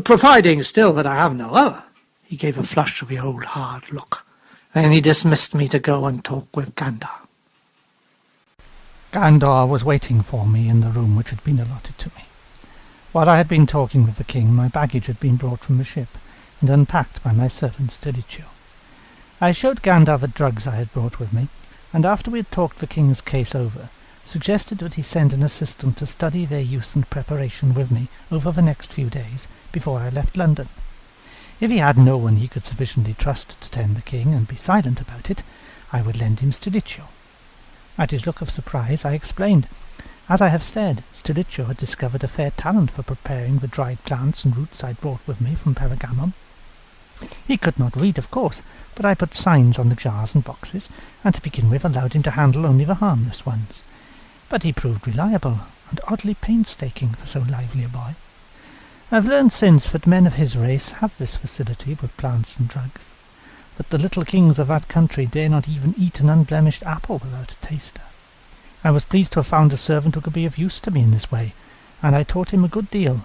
Providing still that I have no other. He gave a flush of the old hard look. Then he dismissed me to go and talk with Gandar. Gandar was waiting for me in the room which had been allotted to me. While I had been talking with the king, my baggage had been brought from the ship, and unpacked by my servant Stilicho. I showed Gandar the drugs I had brought with me, and after we had talked the king's case over, suggested that he send an assistant to study their use and preparation with me over the next few days before I left London. If he had no one he could sufficiently trust to tend the king and be silent about it, I would lend him Stilicho. At his look of surprise, I explained. As I have said, Stilicho had discovered a fair talent for preparing the dried plants and roots I had brought with me from Pergamon. He could not read, of course, but I put signs on the jars and boxes, and to begin with allowed him to handle only the harmless ones. But he proved reliable, and oddly painstaking for so lively a boy. I've learned since that men of his race have this facility with plants and drugs. but the little kings of that country dare not even eat an unblemished apple without a taster. I was pleased to have found a servant who could be of use to me in this way, and I taught him a good deal.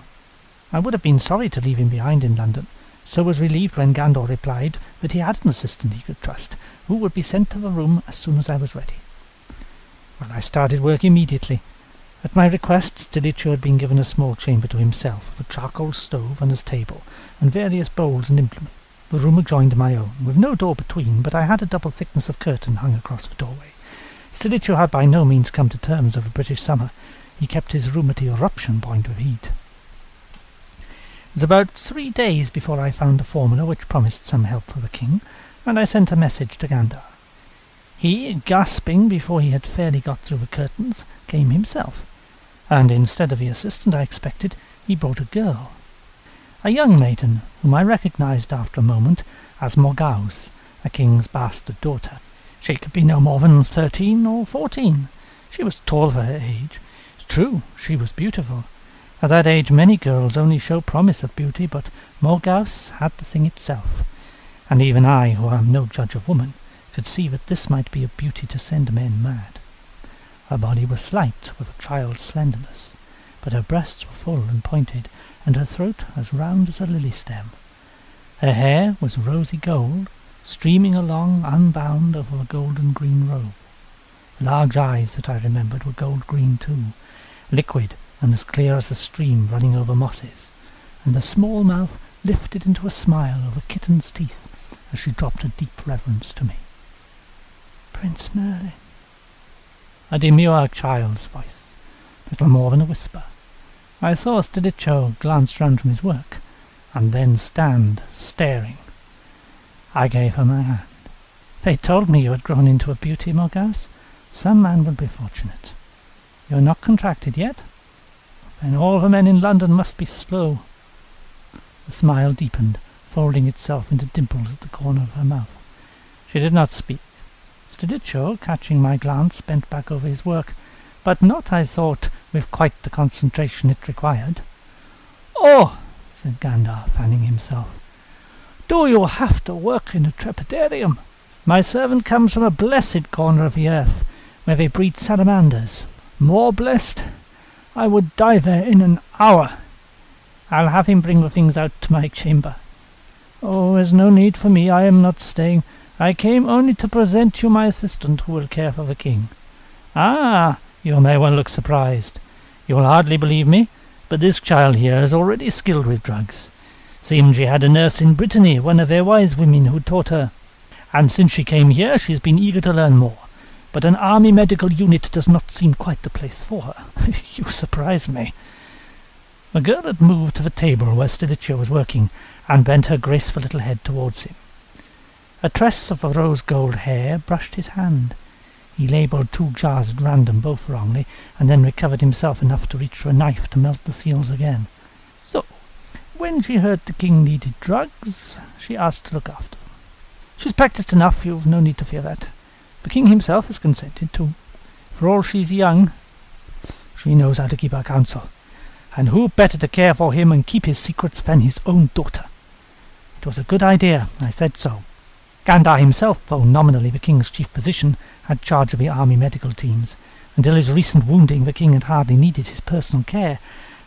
I would have been sorry to leave him behind in London, so was relieved when Gandor replied that he had an assistant he could trust, who would be sent to the room as soon as I was ready. Well, I started work immediately. At my request, Stilicho had been given a small chamber to himself, with a charcoal stove and his table, and various bowls and implements. The room adjoined my own, with no door between, but I had a double thickness of curtain hung across the doorway. Stilicho had by no means come to terms with a British summer. He kept his room at the eruption point of heat. It was about 3 days before I found a formula which promised some help for the king, and I sent a message to Gandar. He, gasping before he had fairly got through the curtains, came himself, and instead of the assistant I expected, he brought a girl. A young maiden, whom I recognized after a moment as Morgause, a king's bastard daughter. She could be no more than 13 or 14. She was tall for her age. It's true, she was beautiful. At that age many girls only show promise of beauty, but Morgause had the thing itself, and even I, who am no judge of woman, could see that this might be a beauty to send men mad. Her body was slight, with a child's slenderness, but her breasts were full and pointed, and her throat as round as a lily stem. Her hair was rosy gold, streaming along unbound over a golden-green robe. The large eyes that I remembered were gold-green too, liquid and as clear as a stream running over mosses, and the small mouth lifted into a smile over kitten's teeth as she dropped a deep reverence to me. "Prince Merlin." A demure child's voice, little more than a whisper. I saw Stilicho glance round from his work, and then stand staring. I gave her my hand. "They told me you had grown into a beauty, Morgause. Some man would be fortunate. You are not contracted yet? Then all the men in London must be slow." The smile deepened, folding itself into dimples at the corner of her mouth. She did not speak. Stilicho, catching my glance, bent back over his work, but not, I thought, with quite the concentration it required. "Oh," said Gandar, fanning himself, "do you have to work in a trepidarium? My servant comes from a blessed corner of the earth, where they breed salamanders. More blessed? I would die there in an hour. I'll have him bring the things out to my chamber." "Oh, there's no need for me. I am not staying. I came only to present you my assistant who will care for the king." "Ah, you may well look surprised. You will hardly believe me, but this child here is already skilled with drugs. Seems she had a nurse in Brittany, one of their wise women, who taught her. And since she came here, she's been eager to learn more. But an army medical unit does not seem quite the place for her." "You surprise me." The girl had moved to the table where Stilicho was working, and bent her graceful little head towards him. A tress of rose-gold hair brushed his hand. He labelled 2 jars at random, both wrongly, and then recovered himself enough to reach for a knife to melt the seals again. "So, when she heard the king needed drugs, she asked to look after them. She's practised enough, you've no need to fear that. The king himself has consented too. For all she's young, she knows how to keep her counsel, and who better to care for him and keep his secrets than his own daughter? It was a good idea, I said so. Gandar himself, though nominally the king's chief physician, had charge of the army medical teams. Until his recent wounding, the king had hardly needed his personal care,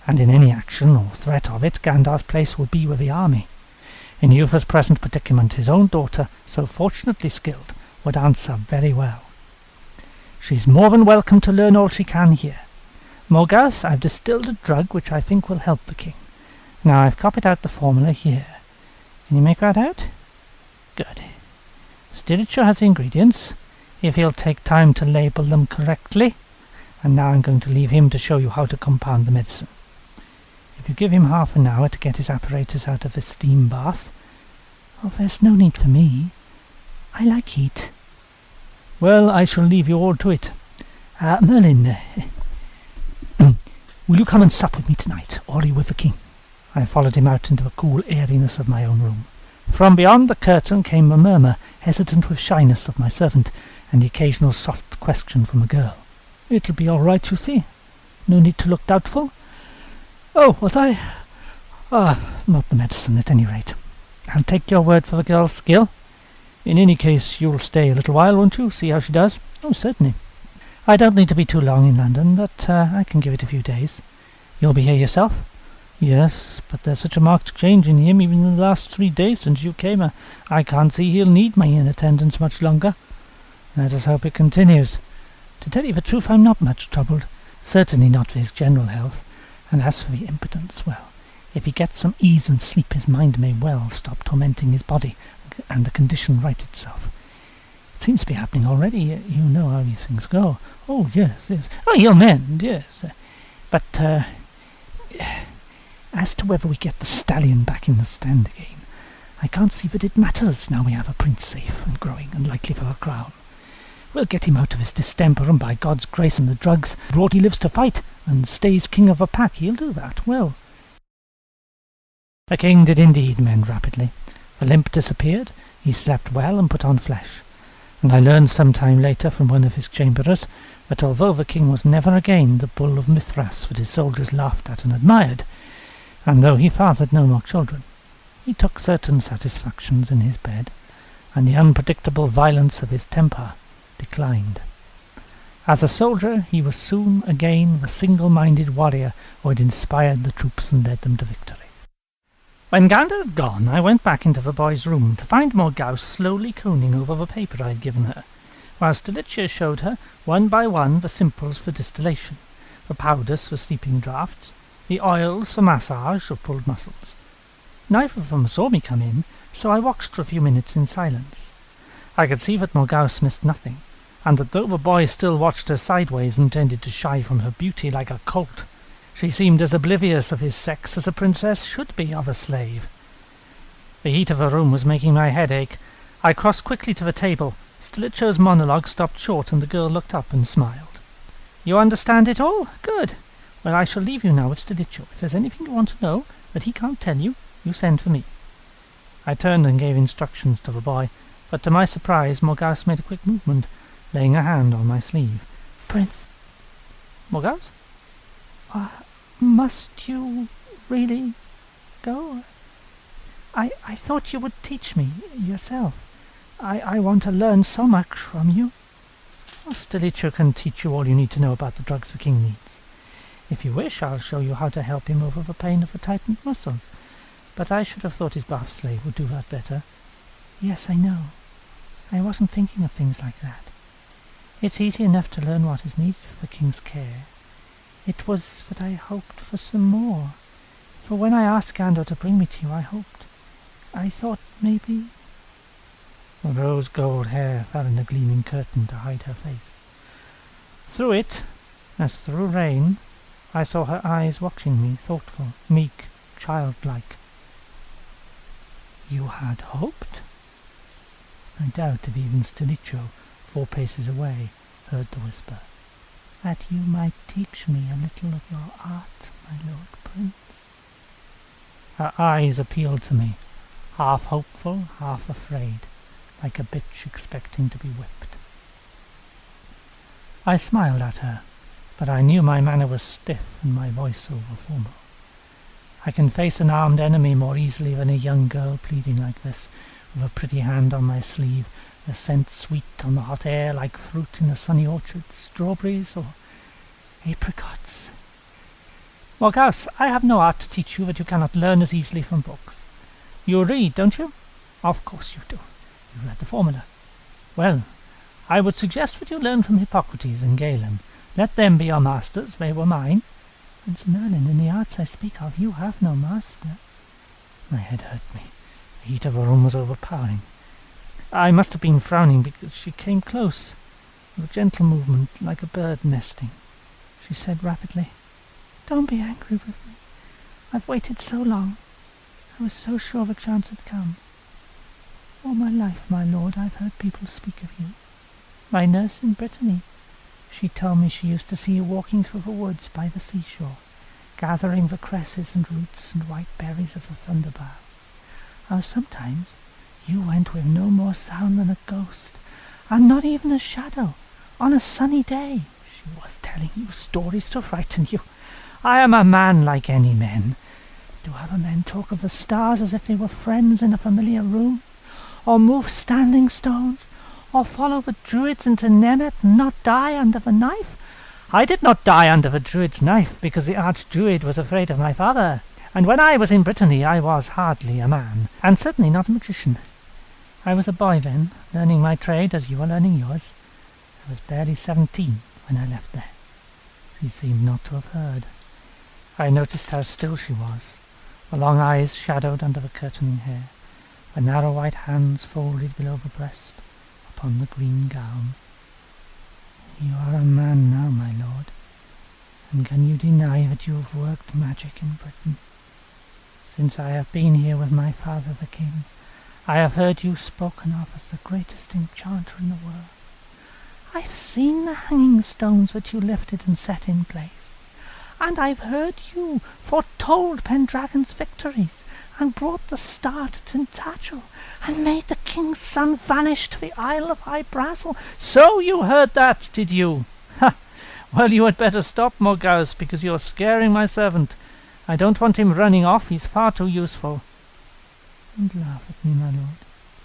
and in any action or threat of it, Gandar's place would be with the army. In Eupha's present predicament, his own daughter, so fortunately skilled, would answer very well. She's more than welcome to learn all she can here. Morgause, I've distilled a drug which I think will help the king. Now I've copied out the formula here. Can you make that out? Good. Stilicho has the ingredients, if he'll take time to label them correctly, and now I'm going to leave him to show you how to compound the medicine. If you give him half an hour to get his apparatus out of the steam bath— Oh, there's no need for me. I like heat. Well, I shall leave you all to it. Merlin, will you come and sup with me tonight, or are you with the king? I followed him out into the cool airiness of my own room. From beyond the curtain came the murmur, hesitant with shyness, of my servant, and the occasional soft question from the girl. It'll be all right, you see. No need to look doubtful. Oh, what not the medicine, at any rate. I'll take your word for the girl's skill. In any case, you'll stay a little while, won't you? See how she does? Oh, certainly. I don't need to be too long in London, but I can give it a few days. You'll be here yourself? Yes, but there's such a marked change in him even in the last 3 days since you came. I can't see he'll need my attendance much longer. Let us hope it continues. To tell you the truth, I'm not much troubled. Certainly not for his general health. And as for the impotence, well, if he gets some ease and sleep, his mind may well stop tormenting his body, and the condition right itself. It seems to be happening already. You know how these things go. Oh, yes. Oh, he'll mend, yes. But, as to whether we get the stallion back in the stand again, I can't see that it matters now we have a prince safe and growing and likely for a crown. We'll get him out of his distemper, and by God's grace and the drugs brought he lives to fight, and stays king of a pack. He'll do that well. The king did indeed mend rapidly. The limp disappeared, he slept well and put on flesh, and I learned some time later from one of his chamberers that although the king was never again the bull of Mithras that his soldiers laughed at and admired, and though he fathered no more children, he took certain satisfactions in his bed, and the unpredictable violence of his temper declined. As a soldier he was soon again the single-minded warrior who had inspired the troops and led them to victory. When Ganda had gone, I went back into the boy's room to find Morgause slowly coning over the paper I had given her, while Stilicho showed her one by one the simples for distillation, the powders for sleeping draughts, the oils for massage of pulled muscles. Neither of them saw me come in, so I watched for a few minutes in silence. I could see that Morgause missed nothing, and that though the boy still watched her sideways and tended to shy from her beauty like a colt, she seemed as oblivious of his sex as a princess should be of a slave. The heat of her room was making my head ache. I crossed quickly to the table. Stilicho's monologue stopped short, and the girl looked up and smiled. "You understand it all? Good. Well, I shall leave you now with Stilicho. If there's anything you want to know that he can't tell you, you send for me." I turned and gave instructions to the boy, but to my surprise Morgause made a quick movement, laying a hand on my sleeve. "Prince." "Morgause? Must you really go? I thought you would teach me yourself. I want to learn so much from you." "Stilicho can teach you all you need to know about the drugs the king needs. If you wish, I'll show you how to help him over the pain of the tightened muscles. But I should have thought his buff slave would do that better." "Yes, I know. I wasn't thinking of things like that. It's easy enough to learn what is needed for the king's care. It was that I hoped for some more. For when I asked Gandor to bring me to you, I thought maybe—" The rose-gold hair fell in a gleaming curtain to hide her face. Through it, as through rain, I saw her eyes watching me, thoughtful, meek, childlike. "You had hoped?" I doubt if even Stilicho, 4 paces away, heard the whisper. "That you might teach me a little of your art, my lord prince." Her eyes appealed to me, half hopeful, half afraid, like a bitch expecting to be whipped. I smiled at her, but I knew my manner was stiff and my voice over-formal. I can face an armed enemy more easily than a young girl pleading like this, with a pretty hand on my sleeve, the scent sweet on the hot air like fruit in a sunny orchard, strawberries or apricots. "Morgause, I have no art to teach you that you cannot learn as easily from books. You read, don't you?" "Of course you do. You read the formula." "Well, I would suggest that you learn from Hippocrates and Galen. Let them be your masters, they were mine." "Prince Merlin, in the arts I speak of, you have no master." My head hurt me. The heat of her room was overpowering. I must have been frowning because she came close, with a gentle movement like a bird nesting. She said rapidly, "Don't be angry with me. I've waited so long. I was so sure the chance had come. All my life, my lord, I've heard people speak of you. My nurse in Brittany, she told me she used to see you walking through the woods by the seashore, gathering the cresses and roots and white berries of the thunderbow. How sometimes you went with no more sound than a ghost, and not even a shadow, on a sunny day. She was telling you stories to frighten you. I am a man like any men. Do other men talk of the stars as if they were friends in a familiar room? or move standing stones, or follow the druids into Nemet and not die under the knife? I did not die under the druid's knife, because the archdruid was afraid of my father. And when I was in Brittany I was hardly a man, and certainly not a magician. I was a boy then, learning my trade as you are learning yours. I was barely 17 when I left there. She seemed not to have heard. I noticed how still she was, the long eyes shadowed under the curtaining hair, the narrow white hands folded below the breast upon the green gown. You are a man now, my lord, and can you deny that you have worked magic in Britain? Since I have been here with my father the king, I have heard you spoken of as the greatest enchanter in the world. I've seen the hanging stones that you lifted and set in place, and I've heard you foretold Pendragon's victories, and brought the star to Tintagel, and made the king's son vanish to the Isle of Hybrasil. So you heard that, did you? Ha! Well, you had better stop, Morgause, because you're scaring my servant. I don't want him running off. He's far too useful. Don't laugh at me, my lord.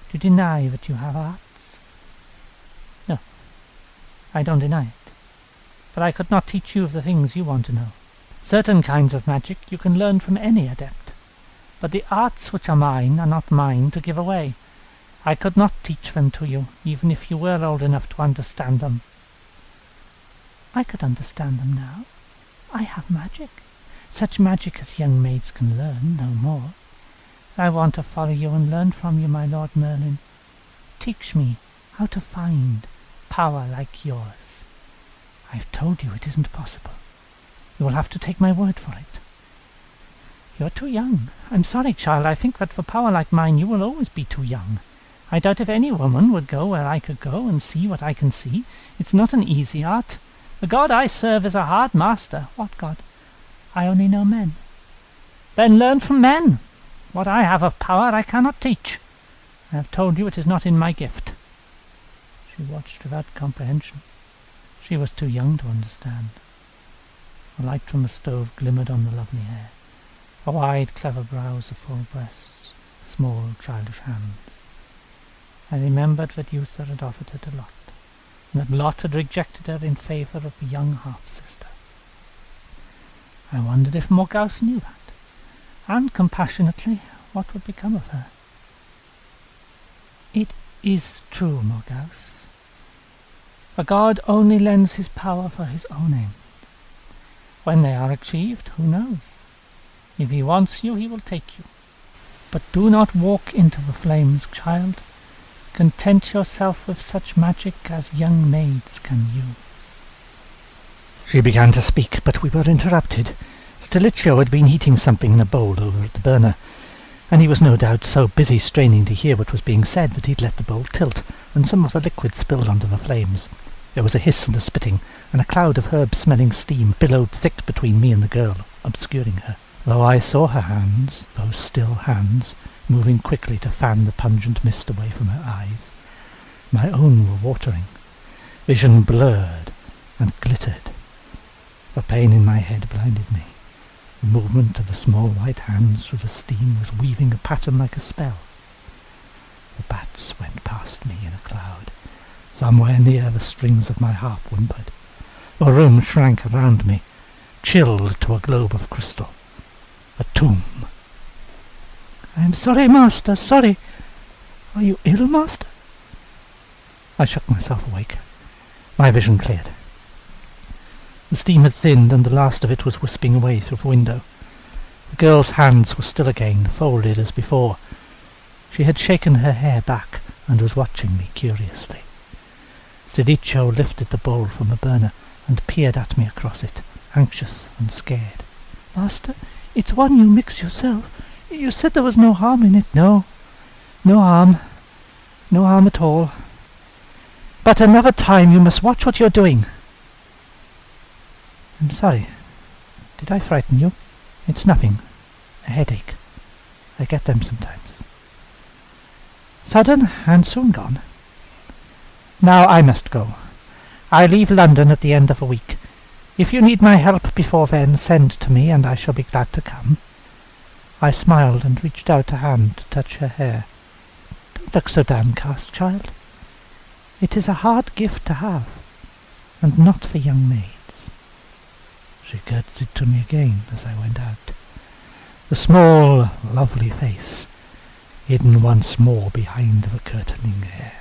Do you deny that you have arts? No, I don't deny it. But I could not teach you of the things you want to know. Certain kinds of magic you can learn from any adept. But the arts which are mine are not mine to give away. I could not teach them to you, even if you were old enough to understand them. I could understand them now. I have magic. Such magic as young maids can learn, no more. I want to follow you and learn from you, my Lord Merlin. Teach me how to find power like yours. I've told you it isn't possible. You will have to take my word for it. You're too young. I'm sorry, child. I think that for power like mine you will always be too young. I doubt if any woman would go where I could go and see what I can see. It's not an easy art. The god I serve is a hard master. What god? I only know men. Then learn from men. What I have of power I cannot teach. I have told you it is not in my gift. She watched without comprehension. She was too young to understand. The light from the stove glimmered on the lovely hair, the wide, clever brows, the full breasts, the small, childish hands. I remembered that Uther had offered her to Lot, and that Lot had rejected her in favour of the young half-sister. I wondered if Morgause knew that, and compassionately what would become of her. It is true, Morgause. A god only lends his power for his own ends. When they are achieved, who knows? If he wants you, he will take you. But do not walk into the flames, child. Content yourself with such magic as young maids can use. She began to speak, but we were interrupted. Stilicho had been heating something in a bowl over at the burner, and he was no doubt so busy straining to hear what was being said that he'd let the bowl tilt, and some of the liquid spilled onto the flames. There was a hiss and a spitting, and a cloud of herb-smelling steam billowed thick between me and the girl, obscuring her. Though I saw her hands, those still hands, moving quickly to fan the pungent mist away from her eyes, my own were watering. Vision blurred and glittered. The pain in my head blinded me. The movement of the small white hands through the steam was weaving a pattern like a spell. The bats went past me in a cloud. Somewhere near the strings of my harp whimpered. The room shrank around me, chilled to a globe of crystal. A tomb. "I am sorry, master, sorry. Are you ill, master?" I shook myself awake. My vision cleared. The steam had thinned, and the last of it was wisping away through the window. The girl's hands were still again, folded as before. She had shaken her hair back, and was watching me curiously. Stilicho lifted the bowl from the burner, and peered at me across it, anxious and scared. "Master, it's one you mix yourself. You said there was no harm in it." "No harm. No harm at all. But another time you must watch what you're doing." "I'm sorry. Did I frighten you?" "It's nothing. A headache. I get them sometimes. Sudden and soon gone. Now I must go. I leave London at the end of a week. If you need my help before then, send to me, and I shall be glad to come." I smiled and reached out a hand to touch her hair. look so downcast, child. It is a hard gift to have, and not for young maids." She curtsied to me again as I went out, the small, lovely face hidden once more behind the curtaining hair.